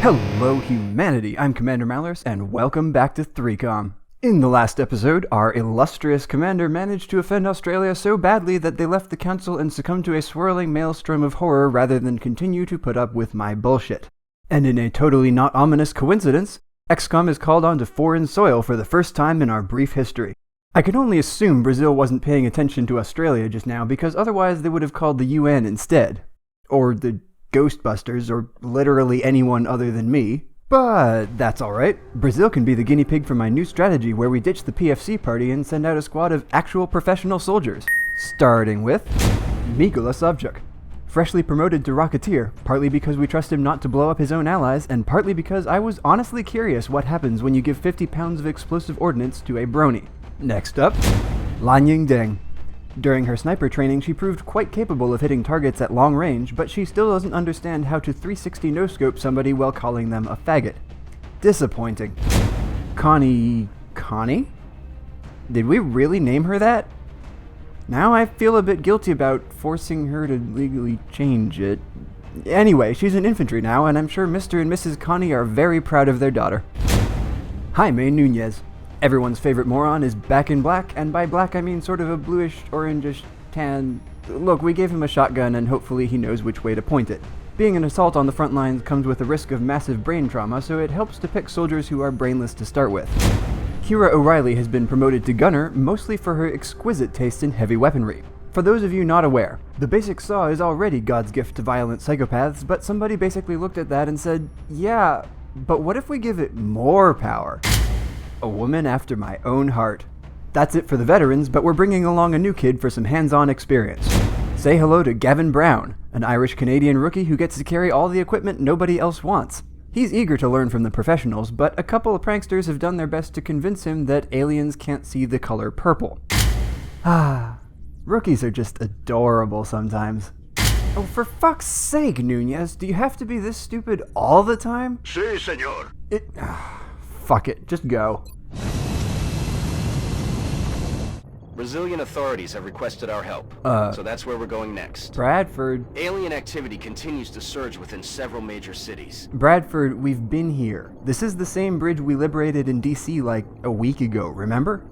Hello humanity, I'm Commander Mallorous, and welcome back to 3Com. In the last episode, our illustrious commander managed to offend Australia so badly that they left the council and succumbed to a swirling maelstrom of horror rather than continue to put up with my bullshit. And in a totally not ominous coincidence, XCOM is called onto foreign soil for the first time in our brief history. I can only assume Brazil wasn't paying attention to Australia just now, because otherwise they would have called the UN instead. Or the Ghostbusters, or literally anyone other than me. But that's alright. Brazil can be the guinea pig for my new strategy where we ditch the PFC party and send out a squad of actual professional soldiers. Starting with Mikola Savchuk. Freshly promoted to Rocketeer, partly because we trust him not to blow up his own allies, and partly because I was honestly curious what happens when you give 50 pounds of explosive ordnance to a brony. Next up, Lan Yingdeng. During her sniper training, she proved quite capable of hitting targets at long range, but she still doesn't understand how to 360 no-scope somebody while calling them a faggot. Disappointing. Connie? Did we really name her that? Now I feel a bit guilty about forcing her to legally change it. Anyway, she's in infantry now, and I'm sure Mr. and Mrs. Connie are very proud of their daughter. Jaime Nunez. Everyone's favorite moron is back in black, and by black I mean sort of a bluish, orangish, tan. Look, we gave him a shotgun and hopefully he knows which way to point it. Being an assault on the front lines comes with a risk of massive brain trauma, so it helps to pick soldiers who are brainless to start with. Kira O'Reilly has been promoted to gunner, mostly for her exquisite taste in heavy weaponry. For those of you not aware, the basic saw is already God's gift to violent psychopaths, but somebody basically looked at that and said, yeah, but what if we give it more power? A woman after my own heart. That's it for the veterans, but we're bringing along a new kid for some hands-on experience. Say hello to Gavin Brown, an Irish-Canadian rookie who gets to carry all the equipment nobody else wants. He's eager to learn from the professionals, but a couple of pranksters have done their best to convince him that aliens can't see the color purple. Rookies are just adorable sometimes. Oh, for fuck's sake, Nunez, do you have to be this stupid all the time? Sí, señor. Fuck it, just go. Brazilian authorities have requested our help, so that's where we're going next. Bradford. Alien activity continues to surge within several major cities. Bradford, we've been here. This is the same bridge we liberated in DC like a week ago, remember?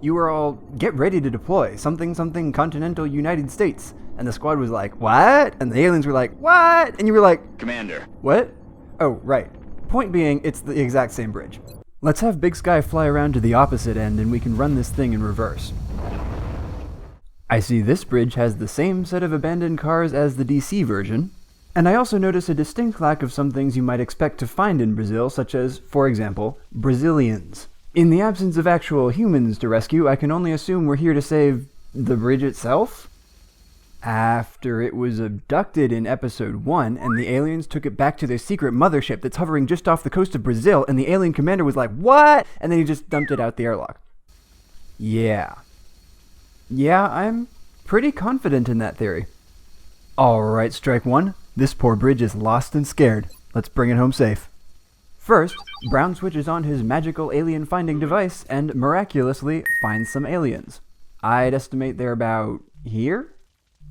You were all, get ready to deploy, something continental United States. And the squad was like, what? And the aliens were like, what? And you were like, Commander. what? Oh, right. Point being, it's the exact same bridge. Let's have Big Sky fly around to the opposite end and we can run this thing in reverse. I see this bridge has the same set of abandoned cars as the DC version, and I also notice a distinct lack of some things you might expect to find in Brazil, such as, for example, Brazilians. In the absence of actual humans to rescue, I can only assume we're here to save the bridge itself? After it was abducted in episode 1, and the aliens took it back to their secret mothership that's hovering just off the coast of Brazil, and the alien commander was like, what? And then he just dumped it out the airlock. Yeah, I'm pretty confident in that theory. Alright, Strike 1. This poor bridge is lost and scared. Let's bring it home safe. First, Brown switches on his magical alien finding device and miraculously finds some aliens. I'd estimate they're about here?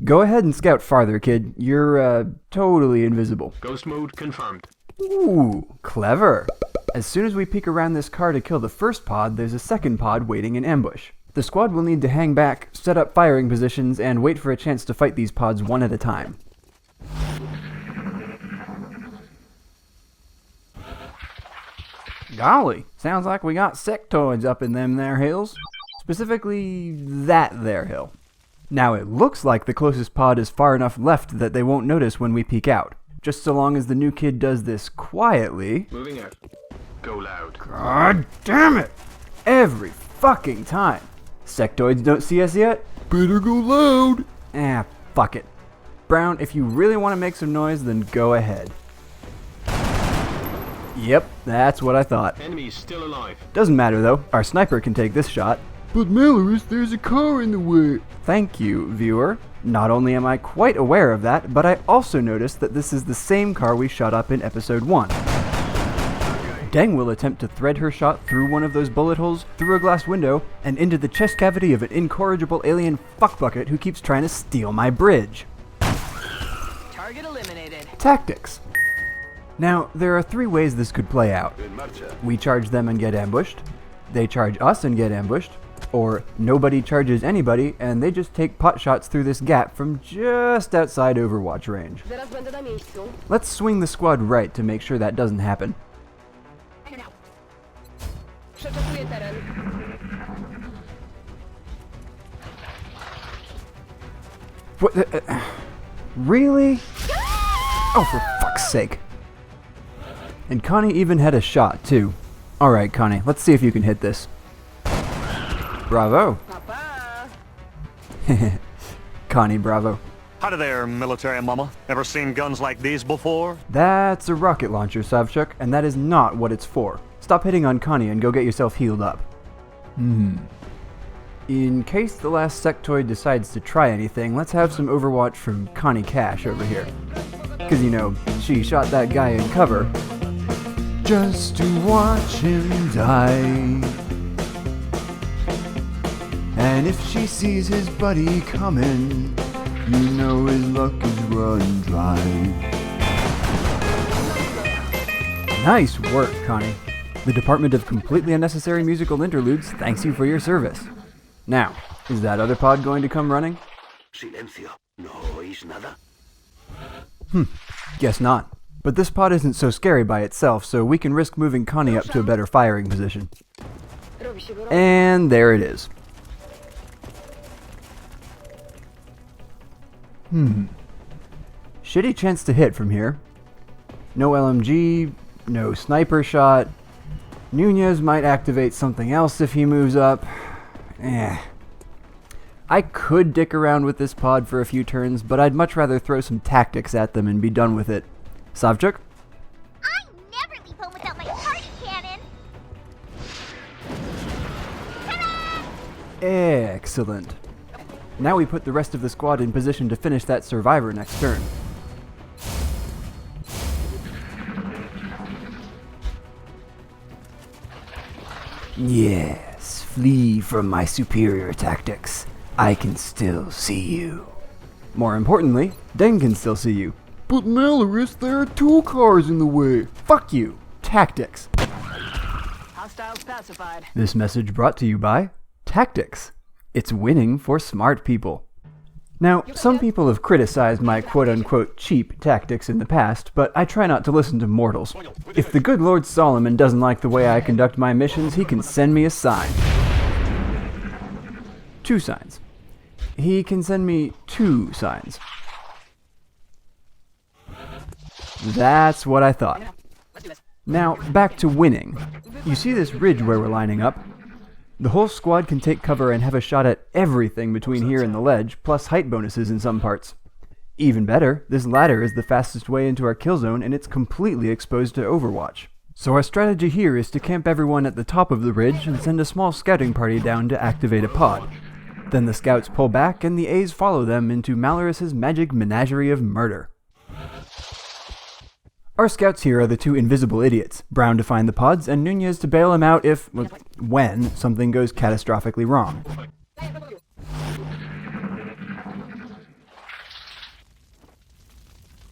Go ahead and scout farther, kid. You're, totally invisible. Ghost mode confirmed. Ooh, clever. As soon as we peek around this car to kill the first pod, there's a second pod waiting in ambush. The squad will need to hang back, set up firing positions, and wait for a chance to fight these pods one at a time. Golly, sounds like we got sectoids up in them there hills. Specifically, that there hill. Now it looks like the closest pod is far enough left that they won't notice when we peek out. Just so long as the new kid does this quietly. Moving out. Go loud. God damn it! Every fucking time. Sectoids don't see us yet? Better go loud. Fuck it. Brown, if you really want to make some noise, then go ahead. Yep, that's what I thought. Enemy's still alive. Doesn't matter though, our sniper can take this shot. But Mallorous, there's a car in the way. Thank you, viewer. Not only am I quite aware of that, but I also noticed that this is the same car we shot up in episode 1. Deng will attempt to thread her shot through one of those bullet holes, through a glass window, and into the chest cavity of an incorrigible alien fuckbucket who keeps trying to steal my bridge. Target eliminated. Tactics. Now, there are 3 ways this could play out. We charge them and get ambushed, they charge us and get ambushed, or nobody charges anybody and they just take pot shots through this gap from just outside Overwatch range. Let's swing the squad right to make sure that doesn't happen. What the, really? Oh, for fuck's sake. And Connie even had a shot, too. Alright, Connie, let's see if you can hit this. Bravo. Connie, bravo. Howdy there, military mama. Ever seen guns like these before? That's a rocket launcher, Savchuk, and that is not what it's for. Stop hitting on Connie and go get yourself healed up. In case the last sectoid decides to try anything, let's have some Overwatch from Connie Cash over here. Cause you know, she shot that guy in cover just to watch him die. And if she sees his buddy coming, you know his luck is run dry. Nice work, Connie. The Department of Completely Unnecessary Musical Interludes thanks you for your service. Now, is that other pod going to come running? Silencio. No oís nada. Guess not. But this pod isn't so scary by itself, so we can risk moving Connie up to a better firing position. And there it is. Shitty chance to hit from here. No LMG, no sniper shot. Nunez might activate something else if he moves up. I could dick around with this pod for a few turns, but I'd much rather throw some tactics at them and be done with it. Savchuk? I never leave home without my party cannon! Excellent. Now we put the rest of the squad in position to finish that survivor next turn. Yes, flee from my superior tactics. I can still see you. More importantly, Den can still see you. But Mallorous, there are 2 cars in the way. Fuck you. Tactics. Hostiles pacified. This message brought to you by Tactics. It's winning for smart people. Now, some people have criticized my quote-unquote cheap tactics in the past, but I try not to listen to mortals. If the good Lord Solomon doesn't like the way I conduct my missions, he can send me a sign. 2 signs. He can send me 2 signs. That's what I thought. Now, back to winning. You see this ridge where we're lining up? The whole squad can take cover and have a shot at everything between here and the ledge, plus height bonuses in some parts. Even better, this ladder is the fastest way into our kill zone and it's completely exposed to Overwatch. So our strategy here is to camp everyone at the top of the ridge and send a small scouting party down to activate a pod. Then the scouts pull back and the A's follow them into Mallorous's magic menagerie of murder. Our scouts here are the 2 invisible idiots, Brown to find the pods and Nunez to bail him out if, when, something goes catastrophically wrong.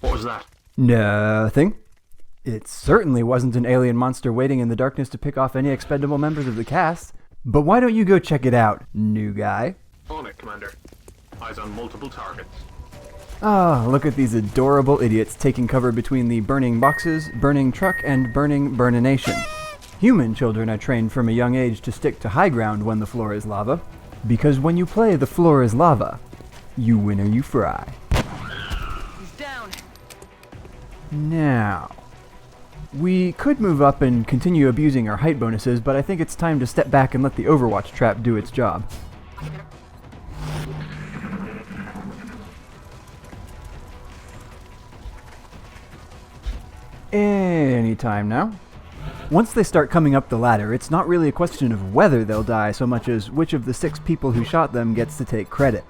What was that? Nothing. It certainly wasn't an alien monster waiting in the darkness to pick off any expendable members of the cast. But why don't you go check it out, new guy? On it, Commander. Eyes on multiple targets. Ah, look at these adorable idiots taking cover between the burning boxes, burning truck, and burning burnination. Human children are trained from a young age to stick to high ground when the floor is lava. Because when you play The Floor is Lava, you win or you fry. He's down. Now, we could move up and continue abusing our height bonuses, but I think it's time to step back and let the Overwatch trap do its job. Anytime now. Once they start coming up the ladder, it's not really a question of whether they'll die so much as which of the 6 people who shot them gets to take credit.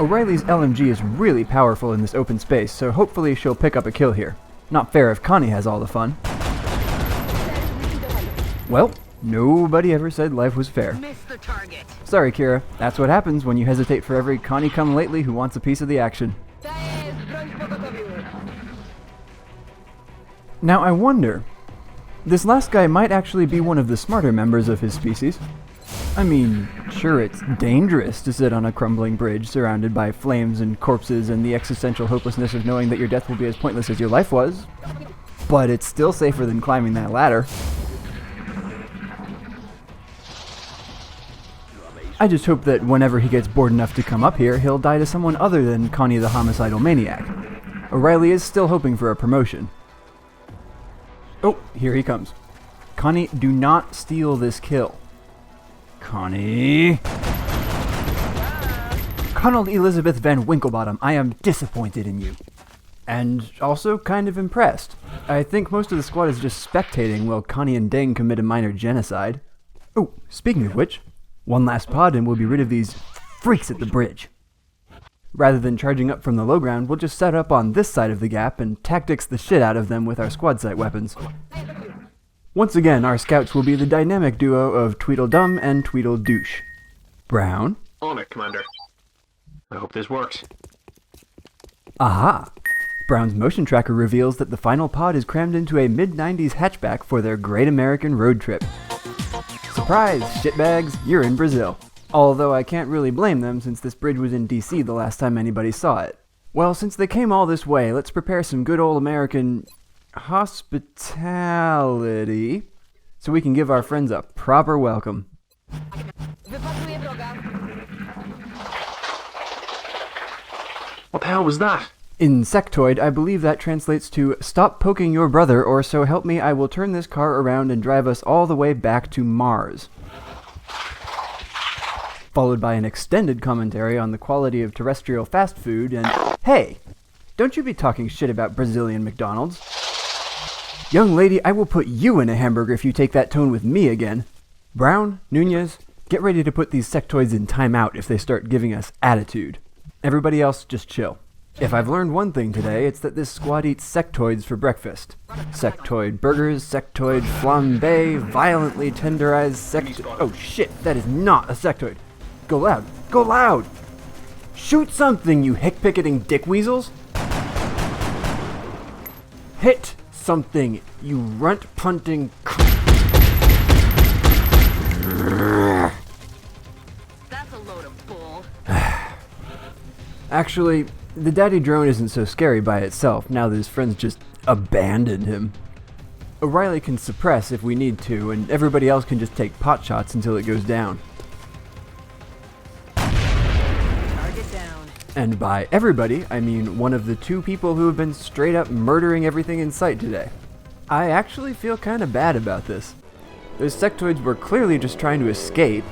O'Reilly's LMG is really powerful in this open space, so hopefully she'll pick up a kill here. Not fair if Connie has all the fun. Well, nobody ever said life was fair. Missed the target. Sorry, Kira. That's what happens when you hesitate for every Connie come lately who wants a piece of the action. Now I wonder, this last guy might actually be one of the smarter members of his species. I mean, sure, it's dangerous to sit on a crumbling bridge surrounded by flames and corpses and the existential hopelessness of knowing that your death will be as pointless as your life was, but it's still safer than climbing that ladder. I just hope that whenever he gets bored enough to come up here, he'll die to someone other than Connie the homicidal maniac. O'Reilly is still hoping for a promotion. Oh, here he comes. Connie, do not steal this kill. Connie. Conald Elizabeth Van Winklebottom, I am disappointed in you. And also kind of impressed. I think most of the squad is just spectating while Connie and Deng commit a minor genocide. Oh, speaking of which, one last pod and we'll be rid of these freaks at the bridge. Rather than charging up from the low ground, we'll just set up on this side of the gap and tactics the shit out of them with our squad sight weapons. Once again, our scouts will be the dynamic duo of Tweedledum and Tweedledouche. Brown? On it, Commander. I hope this works. Aha! Brown's motion tracker reveals that the final pod is crammed into a mid-90s hatchback for their Great American Road Trip. Surprise, shitbags, you're in Brazil. Although I can't really blame them since this bridge was in DC the last time anybody saw it. Well, since they came all this way, let's prepare some good old American hospitality so we can give our friends a proper welcome. What the hell was that? In sectoid, I believe that translates to, "Stop poking your brother, or so help me, I will turn this car around and drive us all the way back to Mars." Followed by an extended commentary on the quality of terrestrial fast food and, "Hey, don't you be talking shit about Brazilian McDonald's. Young lady, I will put you in a hamburger if you take that tone with me again." Brown, Nunez, get ready to put these sectoids in timeout if they start giving us attitude. Everybody else, just chill. If I've learned one thing today, it's that this squad eats sectoids for breakfast. Sectoid burgers, sectoid flambe, violently tenderized oh shit, that is not a sectoid. Go loud, go loud! Shoot something, you hick-picketing dickweasels! Hit something, you runt-punting That's a load of bull. Actually, the daddy drone isn't so scary by itself now that his friends just abandoned him. O'Reilly can suppress if we need to, and everybody else can just take pot shots until it goes down. Target down. And by everybody, I mean one of the two people who have been straight up murdering everything in sight today. I actually feel kind of bad about this. Those sectoids were clearly just trying to escape.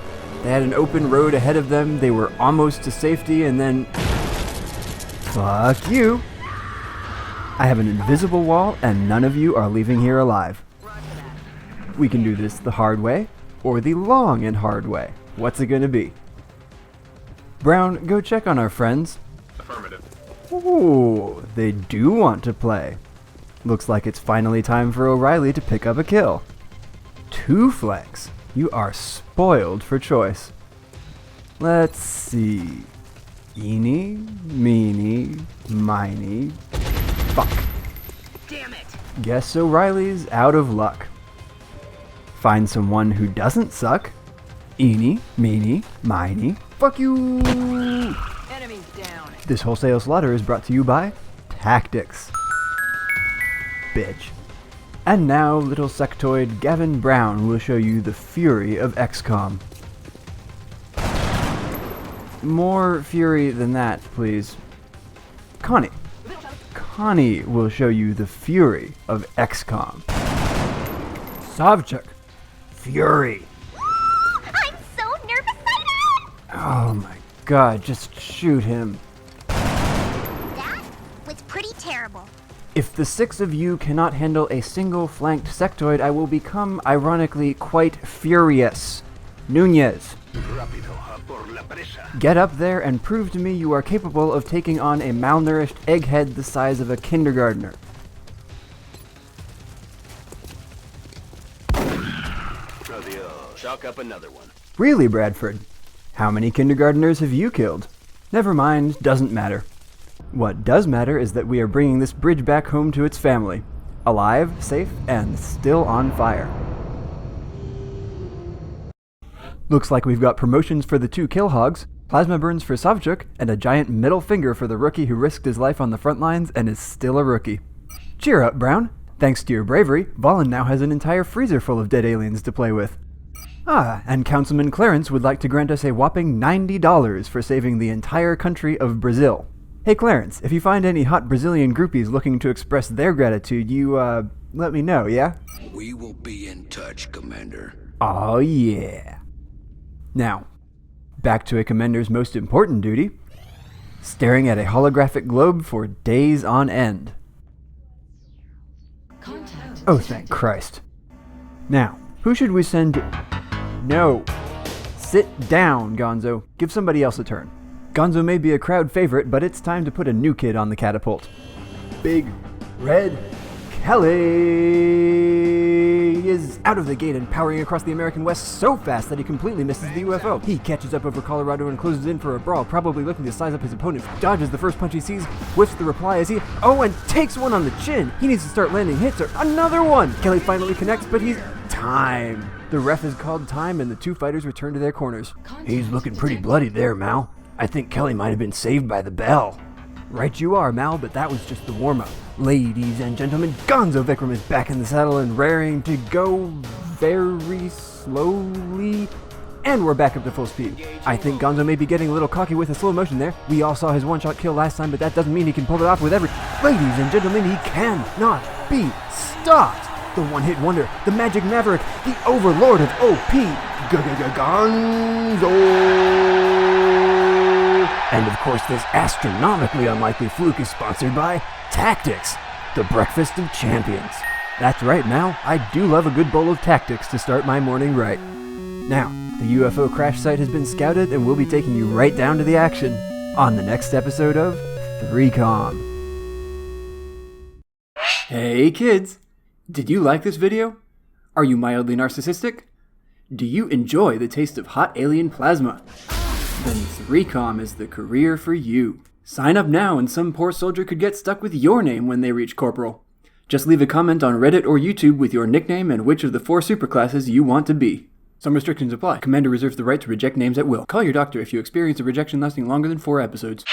They had an open road ahead of them, they were almost to safety, and then... Fuck you! I have an invisible wall, and none of you are leaving here alive. We can do this the hard way, or the long and hard way. What's it gonna be? Brown, go check on our friends. Affirmative. Ooh, they do want to play. Looks like it's finally time for O'Reilly to pick up a kill. 2 flags. You are spoiled for choice. Let's see. Eeny, meeny, miny. Fuck. Damn it. Guess O'Reilly's out of luck. Find someone who doesn't suck. Eeny, meeny, miny. Fuck you! Enemies down. This wholesale slaughter is brought to you by Tactics. Bitch. And now, little sectoid Gavin Brown will show you the fury of XCOM. More fury than that, please. Connie. Connie will show you the fury of XCOM. Savchuk. Fury. I'm so nervous right now! Oh my god, just shoot him. That was pretty terrible. If the 6 of you cannot handle a single flanked sectoid, I will become, ironically, quite furious. Nunez. Get up there and prove to me you are capable of taking on a malnourished egghead the size of a kindergartner. Chalk up another one. Really, Bradford? How many kindergartners have you killed? Never mind, doesn't matter. What does matter is that we are bringing this bridge back home to its family. alive, safe, and still on fire. Looks like we've got promotions for the 2 kill hogs, plasma burns for Savchuk, and a giant middle finger for the rookie who risked his life on the front lines and is still a rookie. Cheer up, Brown. Thanks to your bravery, Valen now has an entire freezer full of dead aliens to play with. Ah, and Councilman Clarence would like to grant us a whopping $90 for saving the entire country of Brazil. Hey Clarence, if you find any hot Brazilian groupies looking to express their gratitude, you, let me know, yeah? We will be in touch, Commander. Oh yeah. Now, back to a commander's most important duty, staring at a holographic globe for days on end. Oh, thank Christ. Now, who should we send to... No. Sit down, Gonzo. Give somebody else a turn. Gonzo may be a crowd favorite, but it's time to put a new kid on the catapult. Big Red Kelly is out of the gate and powering across the American West so fast that he completely misses the UFO. He catches up over Colorado and closes in for a brawl, probably looking to size up his opponent. Dodges the first punch he sees, whiffs the reply as he... Oh, and takes one on the chin! He needs to start landing hits or another one! Kelly finally connects, but he's... Time! The ref has called time and the 2 fighters return to their corners. He's looking pretty bloody there, Mal. I think Kelly might have been saved by the bell. Right you are, Mal, but that was just the warm-up. Ladies and gentlemen, Gonzo Vikram is back in the saddle and raring to go very slowly. And we're back up to full speed. I think Gonzo may be getting a little cocky with a slow motion there. We all saw his one-shot kill last time, but that doesn't mean he can pull it off with every... Ladies and gentlemen, he cannot be stopped. The one-hit wonder, the magic maverick, the overlord of OP, Gonzo. And of course, this astronomically unlikely fluke is sponsored by Tactics, the breakfast of champions. That's right, Mal, I do love a good bowl of tactics to start my morning right. Now, the UFO crash site has been scouted and we'll be taking you right down to the action on the next episode of 3Com. Hey kids! Did you like this video? Are you mildly narcissistic? Do you enjoy the taste of hot alien plasma? Then 3Com is the career for you. Sign up now and some poor soldier could get stuck with your name when they reach Corporal. Just leave a comment on Reddit or YouTube with your nickname and which of the 4 superclasses you want to be. Some restrictions apply. Commander reserves the right to reject names at will. Call your doctor if you experience a rejection lasting longer than 4 episodes.